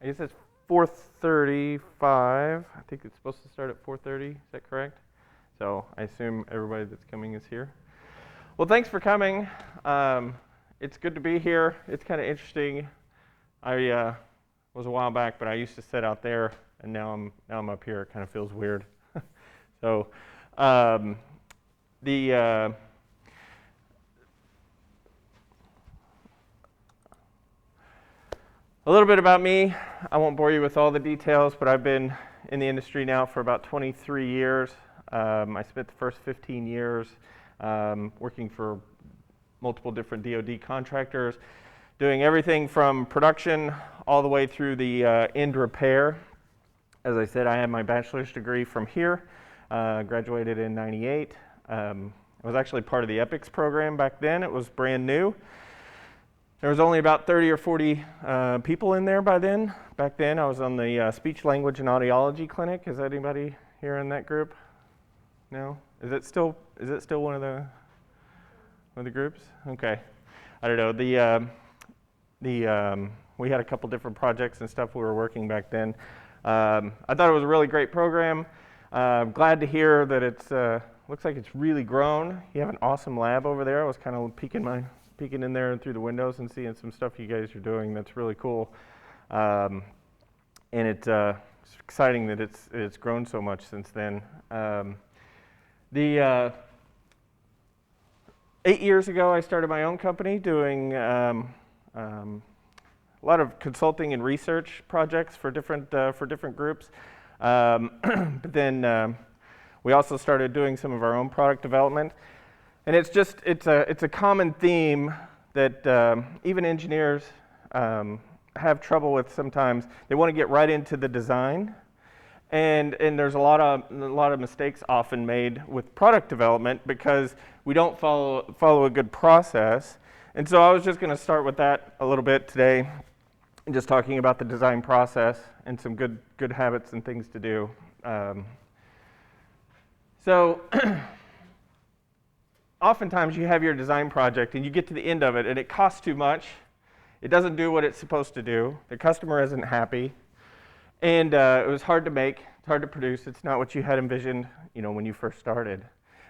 I guess it's 4:35. I think it's supposed to start at 4:30. Is that correct? So I assume everybody that's coming is here. Well, thanks for coming. It's good to be here. It's kind of interesting. I was a while back, but I used to sit out there, and now I'm up here. It kind of feels weird. So a little bit about me. I won't bore you with all the details, but I've been in the industry now for about 23 years. I spent the first 15 years working for multiple different DoD contractors, doing everything from production all the way through the end repair. As I said, I had my bachelor's degree from here, graduated in '98. I was actually part of the EPICS program back then. It was brand new. There was only about 30 or 40 people in there by then. Back then, I was on the speech, language, and audiology clinic. Is anybody here in that group? No? Is it still one of the groups? Okay. I don't know. We had a couple different projects and stuff we were working back then. I thought it was a really great program. Glad to hear that it's looks like it's really grown. You have an awesome lab over there. I was kind of peeking in there and through the windows and seeing some stuff you guys are doing. That's really cool. And it's exciting that it's grown so much since then. 8 years ago, I started my own company doing a lot of consulting and research projects for different groups. But then we also started doing some of our own product development. And it's a common theme that even engineers have trouble with sometimes. They want to get right into the design, and there's a lot of mistakes often made with product development because we don't follow a good process. And so I was just going to start with that a little bit today, and just talking about the design process and some good habits and things to do. So. Oftentimes you have your design project and you get to the end of it and it costs too much. It doesn't do what it's supposed to do. The customer isn't happy. And it was hard to make, it's hard to produce. It's not what you had envisioned, when you first started.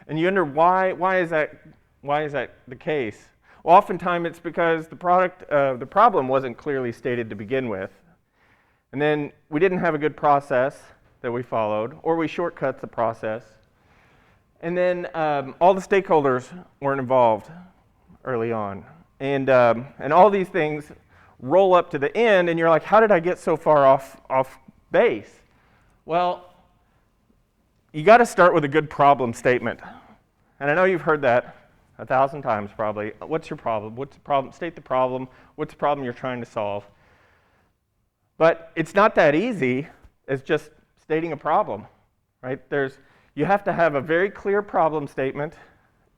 And you wonder why is that the case? Well, oftentimes it's because the problem wasn't clearly stated to begin with. And then we didn't have a good process that we followed, or we shortcut the process. And then all the stakeholders weren't involved early on. And all these things roll up to the end, and you're like, how did I get so far off base? Well, you got to start with a good problem statement. And I know you've heard that 1,000 times probably. What's your problem? What's the problem? State the problem. What's the problem you're trying to solve? But it's not that easy as just stating a problem, right? You have to have a very clear problem statement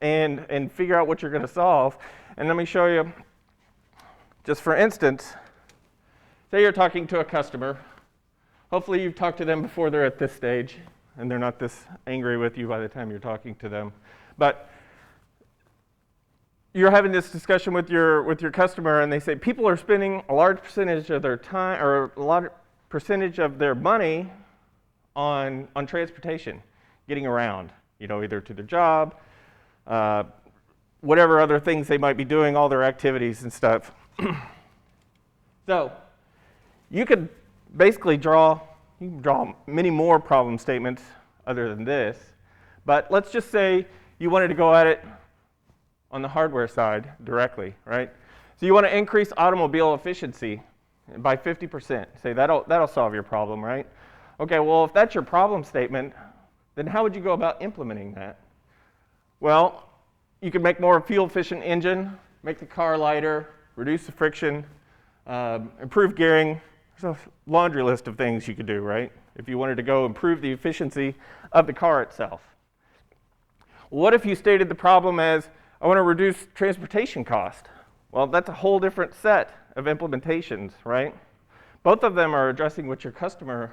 and figure out what you're going to solve. And let me show you, just for instance, say you're talking to a customer. Hopefully you've talked to them before they're at this stage, and they're not this angry with you by the time you're talking to them. But you're having this discussion with your customer, and they say people are spending a large percentage of their time, or a large percentage of their money on transportation. Getting around, either to their job, whatever other things they might be doing, all their activities and stuff. So you could basically draw many more problem statements other than this, but let's just say you wanted to go at it on the hardware side directly, right? So you want to increase automobile efficiency by 50%. Say that'll solve your problem, right? Okay, well, if that's your problem statement, then how would you go about implementing that? Well, you could make more fuel-efficient engine, make the car lighter, reduce the friction, improve gearing. There's a laundry list of things you could do, right? If you wanted to go improve the efficiency of the car itself. What if you stated the problem as, I want to reduce transportation cost? Well, that's a whole different set of implementations, right? Both of them are addressing what your customer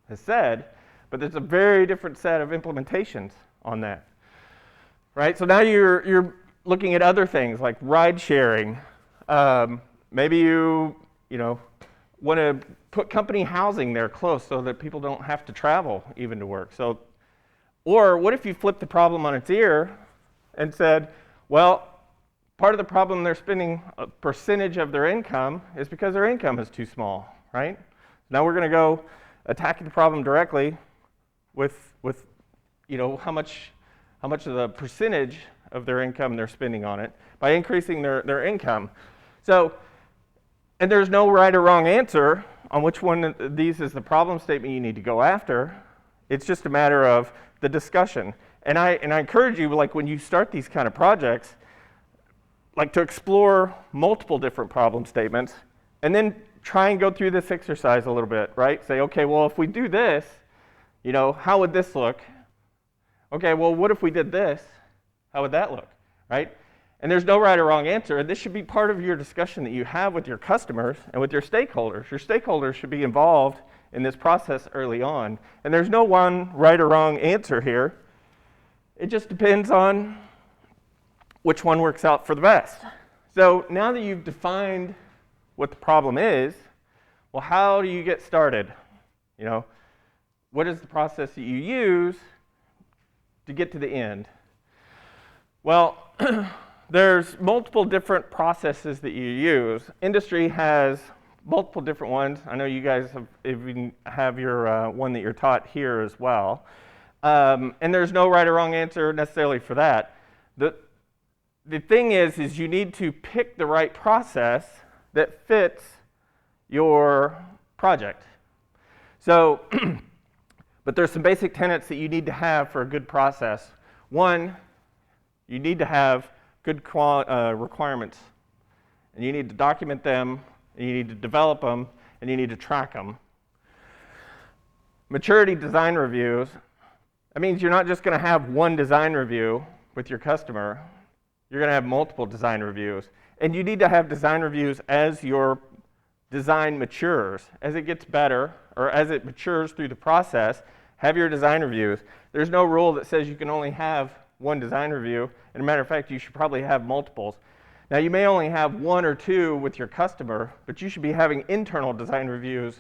has said, but there's a very different set of implementations on that, right? So now you're looking at other things like ride sharing. Maybe you want to put company housing there close so that people don't have to travel even to work. So, or what if you flip the problem on its ear and said, well, part of the problem they're spending a percentage of their income is because their income is too small, right? Now we're going to go attacking the problem directly with how much of the percentage of their income they're spending on it by increasing their income. So, and there's no right or wrong answer on which one of these is the problem statement you need to go after. It's just a matter of the discussion. And I encourage you, like when you start these kind of projects, like to explore multiple different problem statements and then try and go through this exercise a little bit, right? Say, okay, well, if we do this, how would this look? Okay, well, what if we did this? How would that look, right? And there's no right or wrong answer, and this should be part of your discussion that you have with your customers and with your stakeholders. Your stakeholders should be involved in this process early on. And there's no one right or wrong answer here. It just depends on which one works out for the best. So now that you've defined what the problem is, well, how do you get started? What is the process that you use to get to the end? Well, there's multiple different processes that you use. Industry has multiple different ones. I know you guys have your one that you're taught here as well. And there's no right or wrong answer necessarily for that. The thing is you need to pick the right process that fits your project. So, but there's some basic tenets that you need to have for a good process. One, you need to have good requirements, and you need to document them, and you need to develop them, and you need to track them. Maturity design reviews, that means you're not just going to have one design review with your customer. You're going to have multiple design reviews. And you need to have design reviews as your design matures. As it gets better, or as it matures through the process, have your design reviews. There's no rule that says you can only have one design review. As a matter of fact, you should probably have multiples. Now, you may only have one or two with your customer, but you should be having internal design reviews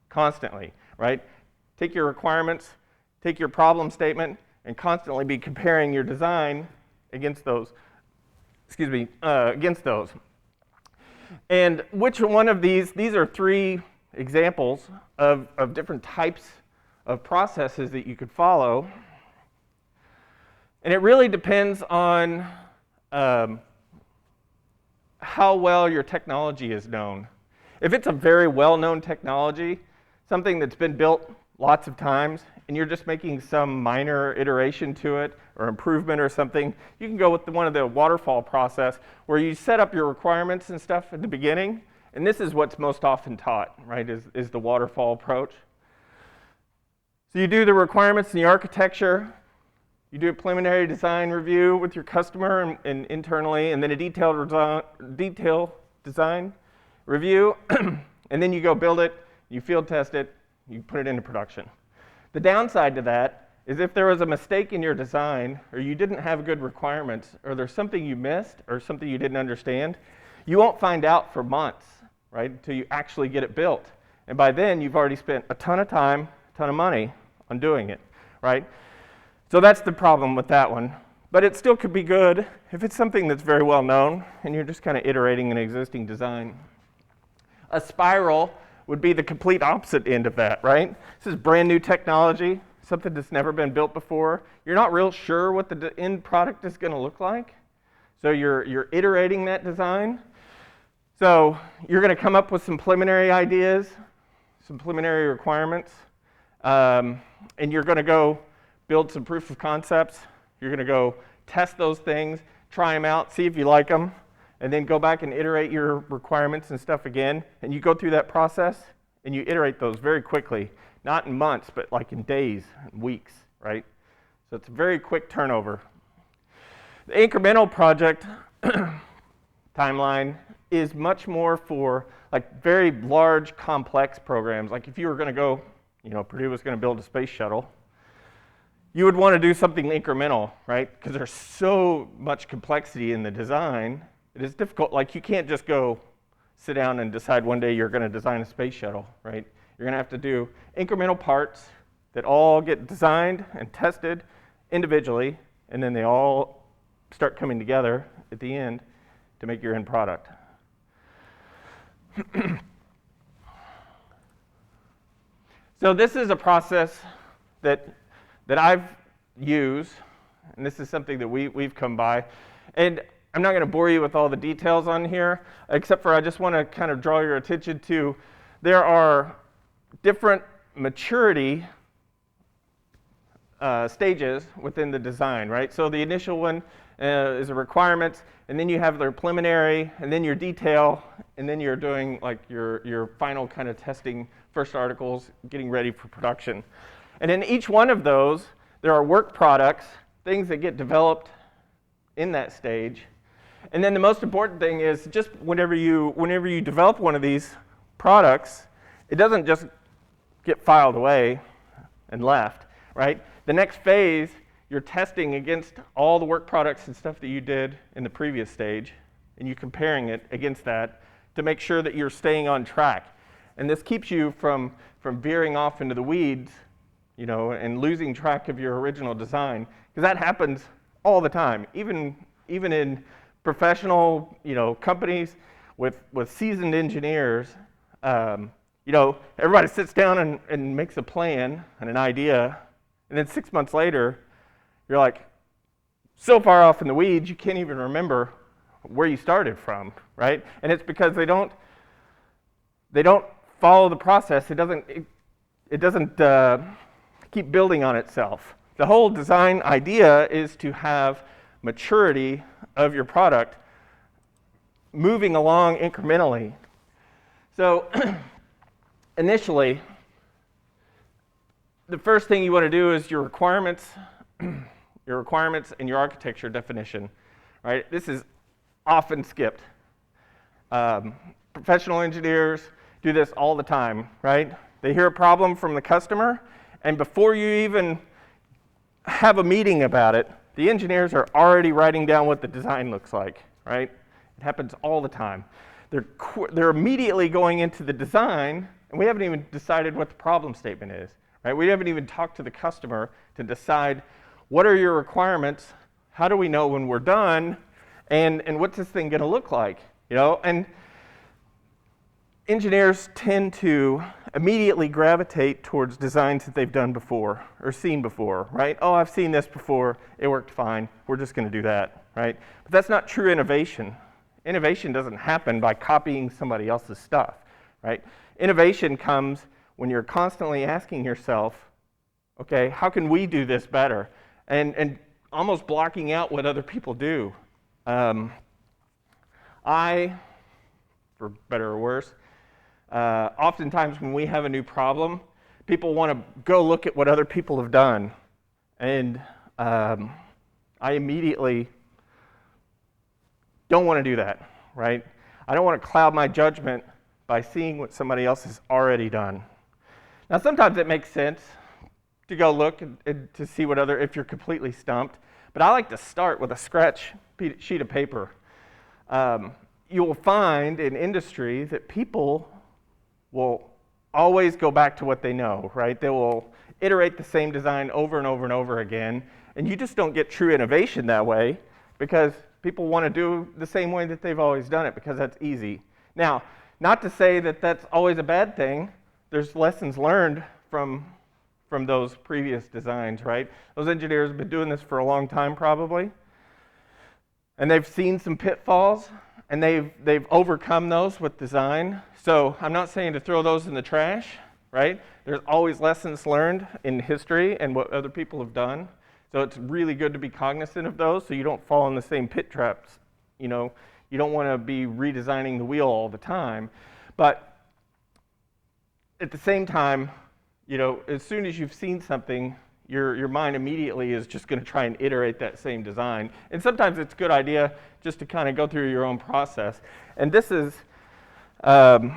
constantly, right? Take your requirements, take your problem statement, and constantly be comparing your design against those. Against those. And which one of these are three examples of different types of processes that you could follow. And it really depends on how well your technology is known. If it's a very well-known technology, something that's been built lots of times, and you're just making some minor iteration to it or improvement or something, you can go with one of the waterfall process where you set up your requirements and stuff at the beginning. And this is what's most often taught, right, is the waterfall approach. So you do the requirements and the architecture. You do a preliminary design review with your customer and internally, and then a detailed design review. And then you go build it, you field test it, you put it into production. The downside to that is if there was a mistake in your design, or you didn't have good requirements, or there's something you missed, or something you didn't understand, you won't find out for months, right, until you actually get it built. And by then, you've already spent a ton of time, a ton of money on doing it, right? So that's the problem with that one. But it still could be good if it's something that's very well known, and you're just kind of iterating an existing design. A spiral would be the complete opposite end of that, right? This is brand new technology, something that's never been built before. You're not real sure what the end product is going to look like. So you're iterating that design. So you're going to come up with some preliminary ideas, some preliminary requirements, and you're going to go build some proof of concepts. You're going to go test those things, try them out, see if you like them, and then go back and iterate your requirements and stuff again. And you go through that process, and you iterate those very quickly, not in months, but like in days and weeks, right? So it's a very quick turnover. The incremental project timeline is much more for like very large, complex programs. Like if you were going to go, Purdue was going to build a space shuttle, you would want to do something incremental, right? Because there's so much complexity in the design. It is difficult. Like you can't just go, sit down and decide one day you're going to design a space shuttle, right? You're going to have to do incremental parts that all get designed and tested individually, and then they all start coming together at the end to make your end product. So this is a process that I've used, and this is something that we've come by. And I'm not going to bore you with all the details on here, except for I just want to kind of draw your attention to there are different maturity stages within the design, right? So the initial one is a requirements, and then you have their preliminary, and then your detail, and then you're doing like your final kind of testing, first articles, getting ready for production. And in each one of those, there are work products, things that get developed in that stage. And then the most important thing is just whenever you develop one of these products, it doesn't just get filed away and left, right? The next phase, you're testing against all the work products and stuff that you did in the previous stage, and you're comparing it against that to make sure that you're staying on track. And this keeps you from veering off into the weeds, you know, and losing track of your original design, because that happens all the time, even in professional, you know, companies with seasoned engineers. You know, everybody sits down and makes a plan and an idea, and then 6 months later, you're like so far off in the weeds you can't even remember where you started from, right? And it's because they don't follow the process. It doesn't keep building on itself. The whole design idea is to have maturity of your product moving along incrementally. So initially, the first thing you want to do is your requirements and your architecture definition, right? This is often skipped. Professional engineers do this all the time, right? They hear a problem from the customer, and before you even have a meeting about it, the engineers are already writing down what the design looks like, right? It happens all the time. They're immediately going into the design, and we haven't even decided what the problem statement is, right? We haven't even talked to the customer to decide what are your requirements, how do we know when we're done, and what's this thing going to look like, you know? And engineers tend to immediately gravitate towards designs that they've done before or seen before, right? Oh, I've seen this before, it worked fine, we're just going to do that, right? But that's not true innovation. Innovation doesn't happen by copying somebody else's stuff, right? Innovation comes when you're constantly asking yourself, okay, how can we do this better? And almost blocking out what other people do. For better or worse, oftentimes when we have a new problem, people want to go look at what other people have done. And I immediately don't want to do that, right? I don't want to cloud my judgment by seeing what somebody else has already done. Now, sometimes it makes sense to go look and to see if you're completely stumped, but I like to start with a scratch sheet of paper. You will find in industry that people will always go back to what they know, right? They will iterate the same design over and over and over again, and you just don't get true innovation that way because people want to do the same way that they've always done it because that's easy. Now, not to say that that's always a bad thing. There's lessons learned from those previous designs, right? Those engineers have been doing this for a long time probably, and they've seen some pitfalls, and they've overcome those with design. So I'm not saying to throw those in the trash, right? There's always lessons learned in history and what other people have done. So it's really good to be cognizant of those so you don't fall in the same pit traps. You know, you don't want to be redesigning the wheel all the time. But at the same time, you know, as soon as you've seen something, your mind immediately is just going to try and iterate that same design. And sometimes it's a good idea just to kind of go through your own process. And this is and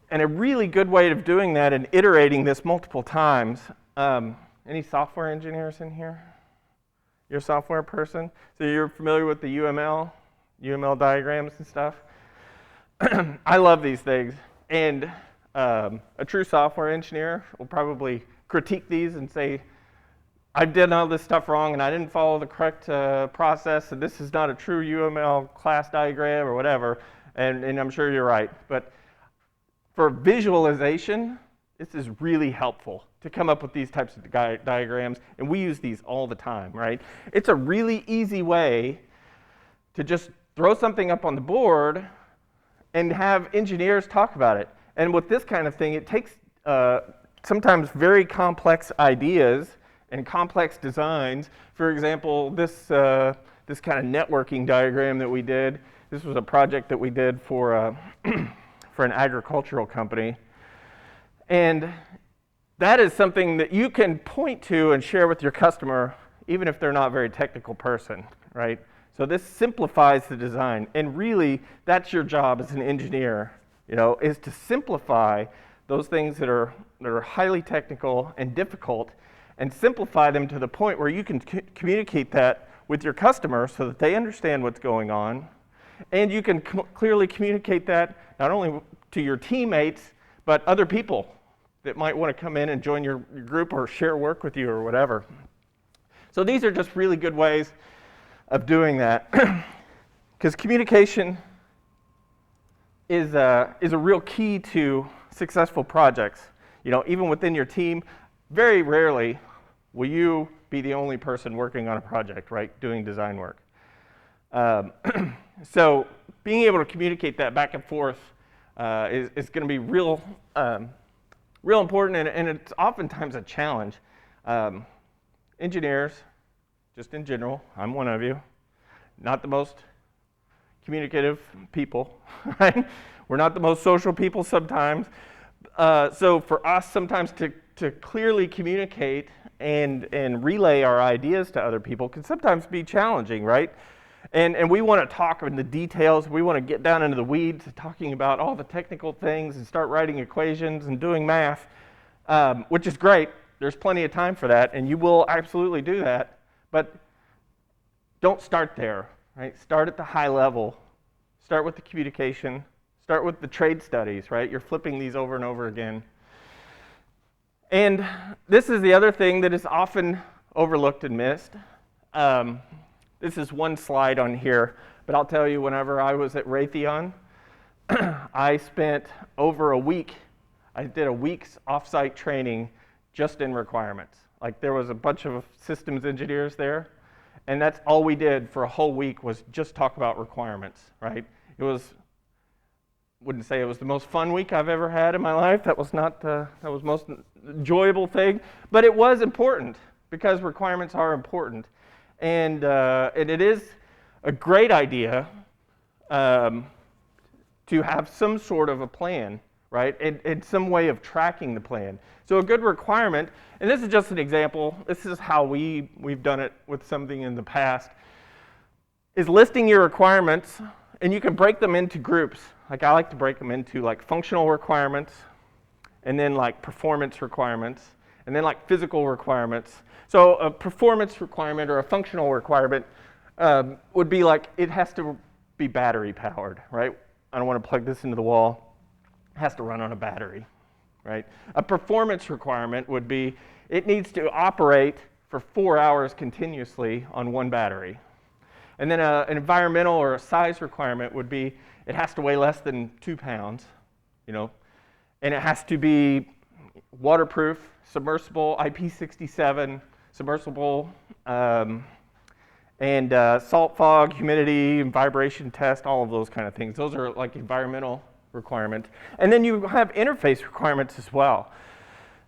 a really good way of doing that and iterating this multiple times. Any software engineers in here? You're a software person? So you're familiar with the UML, UML diagrams and stuff. I love these things, and a true software engineer will probably critique these and say, I did all this stuff wrong and I didn't follow the correct process, and this is not a true UML class diagram or whatever, and I'm sure you're right. But for visualization, this is really helpful to come up with these types of diagrams, and we use these all the time, right? It's a really easy way to just throw something up on the board and have engineers talk about it. And with this kind of thing, it takes sometimes very complex ideas and complex designs. For example, this kind of networking diagram that we did, this was a project that we did for for an agricultural company. And that is something that you can point to and share with your customer, even if they're not a very technical person, right? So this simplifies the design. And really, that's your job as an engineer, is to simplify those things that are highly technical and difficult, and simplify them to the point where you can communicate that with your customer so that they understand what's going on. And you can clearly communicate that not only to your teammates, but other people that might want to come in and join your group or share work with you or whatever. So these are just really good ways of doing that. Because communication is a real key to successful projects. Even within your team, very rarely will you be the only person working on a project, right, doing design work. So being able to communicate that back and forth is going to be real important, and it's oftentimes a challenge. Engineers, just in general, I'm one of you, not the most communicative people, right? We're not the most social people sometimes. So for us sometimes to clearly communicate and relay our ideas to other people can sometimes be challenging, right? And we want to talk in the details. We want to get down into the weeds, talking about all the technical things and start writing equations and doing math, which is great. There's plenty of time for that, and you will absolutely do that. But don't start there, right? Start at the high level. Start with the communication. Start with the trade studies, right? You're flipping these over and over again. And this is the other thing that is often overlooked and missed. This is one slide on here, but I'll tell you, whenever I was at Raytheon, I spent over a week. I did a week's off-site training just in requirements. Like, there was a bunch of systems engineers there, and that's all we did for a whole week was just talk about requirements, right? Wouldn't say it was the most fun week I've ever had in my life. That was not that was the most enjoyable thing, but it was important because requirements are important, and it is a great idea to have some sort of a plan, right? And some way of tracking the plan. So a good requirement, and this is just an example. This is how we've done it with something in the past. Is listing your requirements, and you can break them into groups. Like, I like to break them into like functional requirements, and then like performance requirements, and then like physical requirements. So a performance requirement or a functional requirement would be like, it has to be battery powered, right? I don't want to plug this into the wall. It has to run on a battery, right? A performance requirement would be, it needs to operate for 4 hours continuously on one battery. And then an environmental or a size requirement would be, it has to weigh less than 2 pounds, and it has to be waterproof, submersible, IP67, submersible, and salt, fog, humidity, and vibration test, all of those kind of things. Those are like environmental requirements. And then you have interface requirements as well.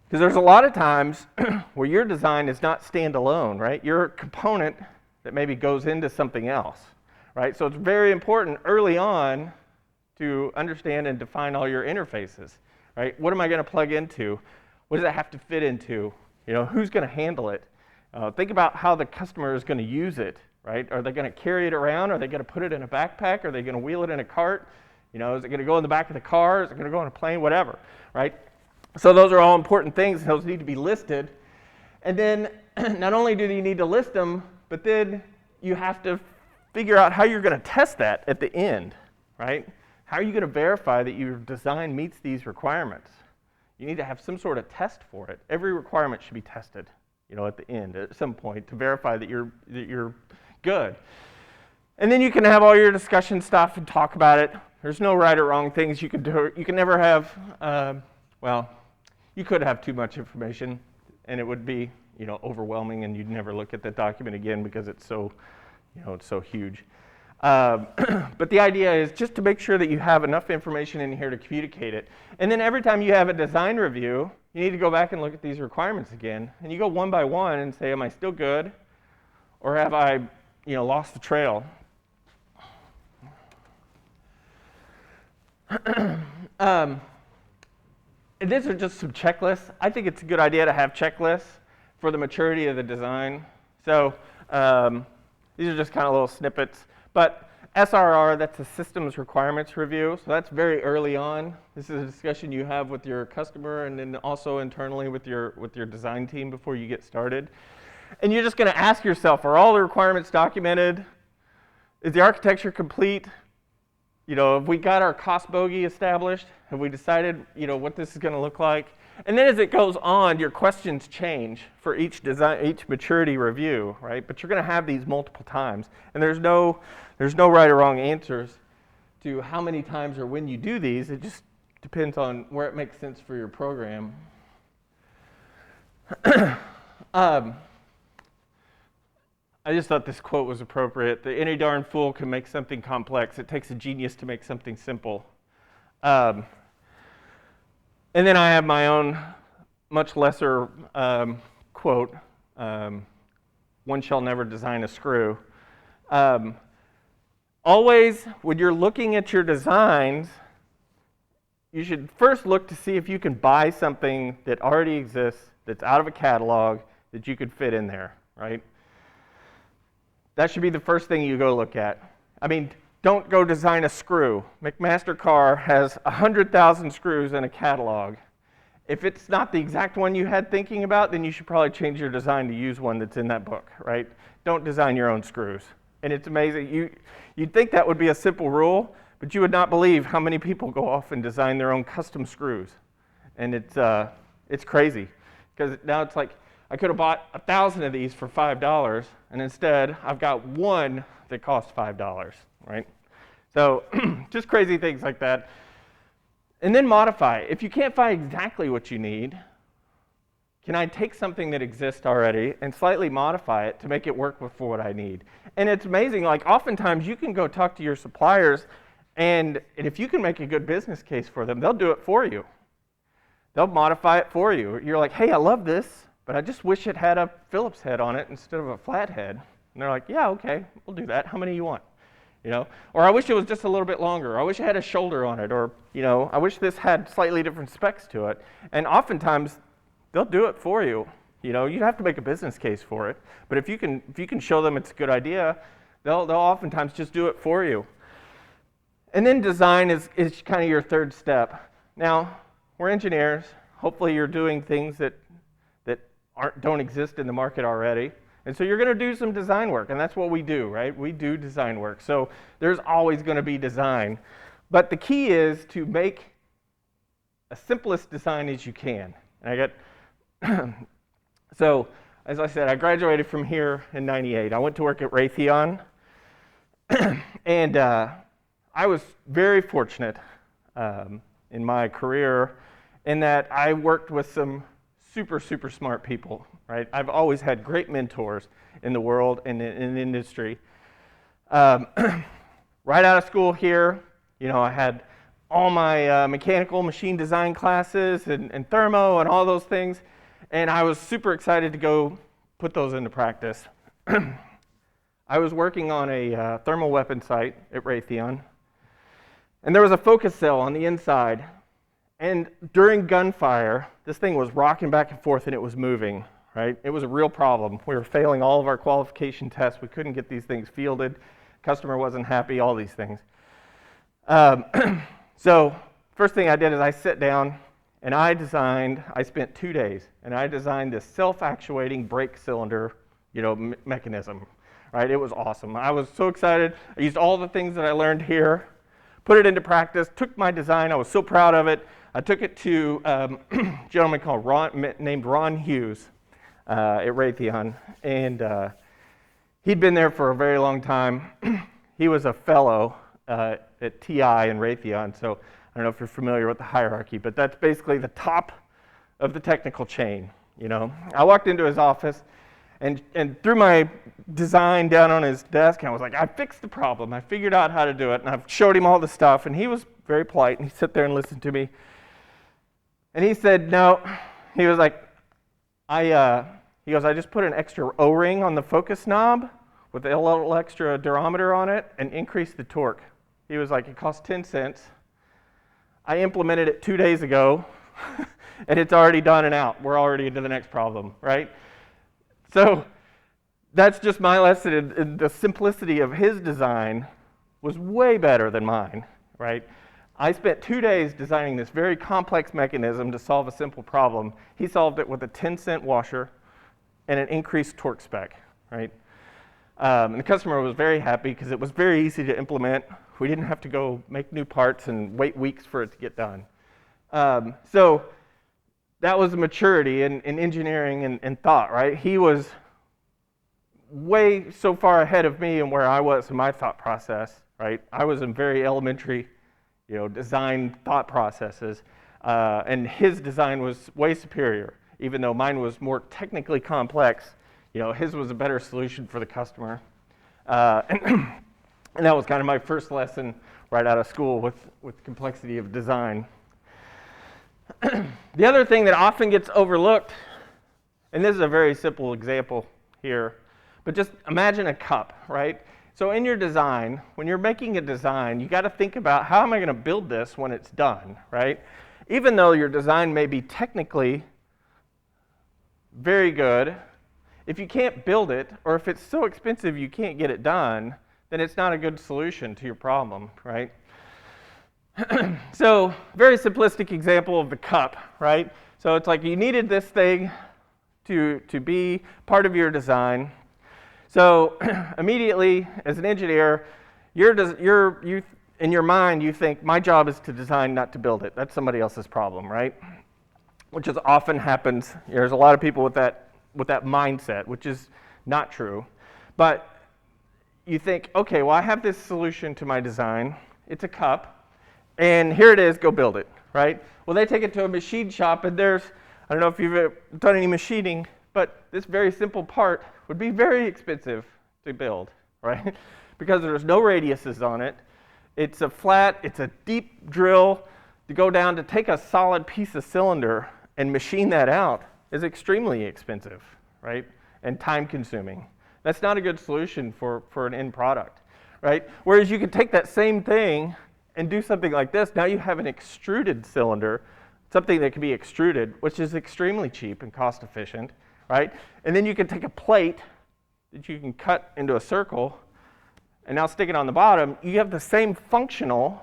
Because there's a lot of times where your design is not standalone, right? You're a component that maybe goes into something else, right? So it's very important early on to understand and define all your interfaces, right? What am I going to plug into? What does it have to fit into? Who's going to handle it? Think about how the customer is going to use it, right? Are they going to carry it around? Are they going to put it in a backpack? Are they going to wheel it in a cart? Is it going to go in the back of the car? Is it going to go on a plane? Whatever, right? So those are all important things, and those need to be listed. And then not only do you need to list them, but then you have to figure out how you're going to test that at the end, right? How are you going to verify that your design meets these requirements? You need to have some sort of test for it. Every requirement should be tested, at the end at some point to verify that you're good. And then you can have all your discussion stuff and talk about it. There's no right or wrong things you can do. You can never have, you could have too much information, and it would be, overwhelming, and you'd never look at that document again because it's so, it's so huge. But the idea is just to make sure that you have enough information in here to communicate it. And then every time you have a design review, you need to go back and look at these requirements again. And you go one by one and say, am I still good? Or have I, lost the trail? And these are just some checklists. I think it's a good idea to have checklists for the maturity of the design. So these are just kind of little snippets. But SRR, that's a systems requirements review. So that's very early on. This is a discussion you have with your customer and then also internally with your design team before you get started. And you're just going to ask yourself, are all the requirements documented? Is the architecture complete? Have we got our cost bogey established? Have we decided, what this is going to look like? And then as it goes on, your questions change for each maturity review, right? But you're going to have these multiple times. And there's no right or wrong answers to how many times or when you do these. It just depends on where it makes sense for your program. I just thought this quote was appropriate. That any darn fool can make something complex. It takes a genius to make something simple. And then I have my own much lesser quote, one shall never design a screw. Always, when you're looking at your designs, you should first look to see if you can buy something that already exists, that's out of a catalog, that you could fit in there, right? That should be the first thing you go look at. I mean, don't go design a screw. McMaster-Carr has 100,000 screws in a catalog. If it's not the exact one you had thinking about, then you should probably change your design to use one that's in that book, right? Don't design your own screws. And it's amazing. You'd think that would be a simple rule, but you would not believe how many people go off and design their own custom screws. And it's crazy. Because now it's like, I could have bought 1,000 of these for $5, and instead I've got one that costs $5, right? So just crazy things like that. And then modify. If you can't find exactly what you need, can I take something that exists already and slightly modify it to make it work for what I need? And it's amazing, like oftentimes you can go talk to your suppliers, and if you can make a good business case for them, they'll do it for you. They'll modify it for you. You're like, hey, I love this, but I just wish it had a Phillips head on it instead of a flat head. And they're like, yeah, okay, we'll do that. How many you want? Or I wish it was just a little bit longer. I wish it had a shoulder on it. Or, I wish this had slightly different specs to it. And oftentimes, they'll do it for you. You have to make a business case for it. But if you can show them it's a good idea, they'll oftentimes just do it for you. And then design is kind of your third step. Now, we're engineers. Hopefully, you're doing things that don't exist in the market already. And so you're going to do some design work, and that's what we do, right? We do design work. So there's always going to be design. But the key is to make a simplest design as you can. And so, as I said, I graduated from here in '98. I went to work at Raytheon, and I was very fortunate in my career in that I worked with some super, super smart people, right? I've always had great mentors in the world and in the industry. Right out of school here, I had all my mechanical machine design classes and thermo and all those things, and I was super excited to go put those into practice. I was working on a thermal weapon site at Raytheon, and there was a focus cell on the inside. And during gunfire, this thing was rocking back and forth and it was moving, right? It was a real problem. We were failing all of our qualification tests. We couldn't get these things fielded. Customer wasn't happy, all these things. So first thing I did is I sat down and I spent 2 days, and I designed this self-actuating brake cylinder, mechanism, right? It was awesome. I was so excited. I used all the things that I learned here, put it into practice, took my design. I was so proud of it. I took it to a gentleman named Ron Hughes at Raytheon, and he'd been there for a very long time. He was a fellow at TI and Raytheon, so I don't know if you're familiar with the hierarchy, but that's basically the top of the technical chain. You know, I walked into his office and threw my design down on his desk, and I was like, I fixed the problem. I figured out how to do it, and I've showed him all the stuff, and he was very polite, and he sat there and listened to me. And he said, no, he was like, he goes, I just put an extra O-ring on the focus knob with a little extra durometer on it and increased the torque. He was like, it cost 10 cents. I implemented it 2 days ago, and it's already done and out. We're already into the next problem, right? So that's just my lesson in the simplicity of his design was way better than mine, right? I spent 2 days designing this very complex mechanism to solve a simple problem. He solved it with a 10-cent washer and an increased torque spec, right? And the customer was very happy because it was very easy to implement. We didn't have to go make new parts and wait weeks for it to get done. So that was the maturity in engineering and thought, right? He was way so far ahead of me and where I was in my thought process, right? I was in very elementary, design thought processes, and his design was way superior, even though mine was more technically complex. His was a better solution for the customer. And that was kind of my first lesson right out of school with complexity of design. The other thing that often gets overlooked, and this is a very simple example here, but just imagine a cup, right? So in your design, when you're making a design, you got to think about how am I going to build this when it's done, right? Even though your design may be technically very good, if you can't build it, or if it's so expensive you can't get it done, then it's not a good solution to your problem, right? So, very simplistic example of the cup, right? So it's like you needed this thing to be part of your design. So immediately, as an engineer, you in your mind, you think, my job is to design, not to build it. That's somebody else's problem, right? Which is often happens. There's a lot of people with that mindset, which is not true. But you think, okay, well, I have this solution to my design. It's a cup, and here it is, go build it, right? Well, they take it to a machine shop, and I don't know if you've done any machining, but this very simple part would be very expensive to build, right? Because there's no radiuses on it. It's a deep drill to go down to take a solid piece of cylinder and machine that out is extremely expensive, right? And time consuming. That's not a good solution for an end product, right? Whereas you could take that same thing and do something like this. Now you have an extruded cylinder, something that can be extruded, which is extremely cheap and cost efficient, right? And then you can take a plate that you can cut into a circle and now stick it on the bottom. You have the same functional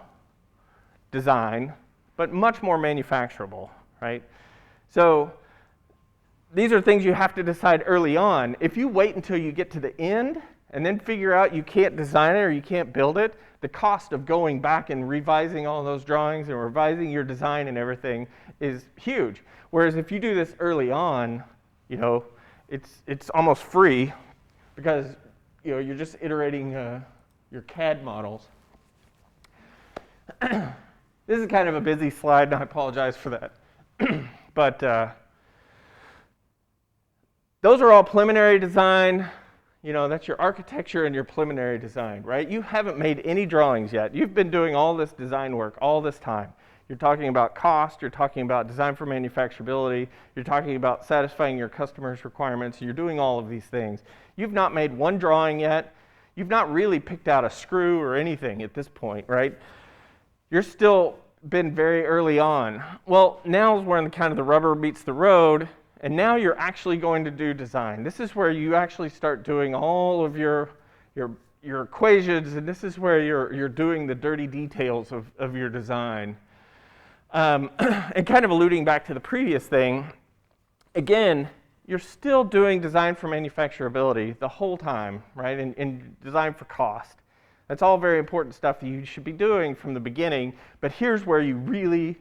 design, but much more manufacturable, right? So these are things you have to decide early on. If you wait until you get to the end and then figure out you can't design it or you can't build it, the cost of going back and revising all those drawings and revising your design and everything is huge. Whereas if you do this early on, it's almost free because you're just iterating your CAD models. This is kind of a busy slide, and I apologize for that. But those are all preliminary design. That's your architecture and your preliminary design, right? You haven't made any drawings yet. You've been doing all this design work all this time. You're talking about cost, you're talking about design for manufacturability, you're talking about satisfying your customers' requirements, you're doing all of these things. You've not made one drawing yet. You've not really picked out a screw or anything at this point, right? You're still been very early on. Well, now is when kind of the rubber meets the road, and now you're actually going to do design. This is where you actually start doing all of your equations, and this is where you're doing the dirty details of your design. And kind of alluding back to the previous thing, again, you're still doing design for manufacturability the whole time, right? And design for cost. That's all very important stuff that you should be doing from the beginning, but here's where you really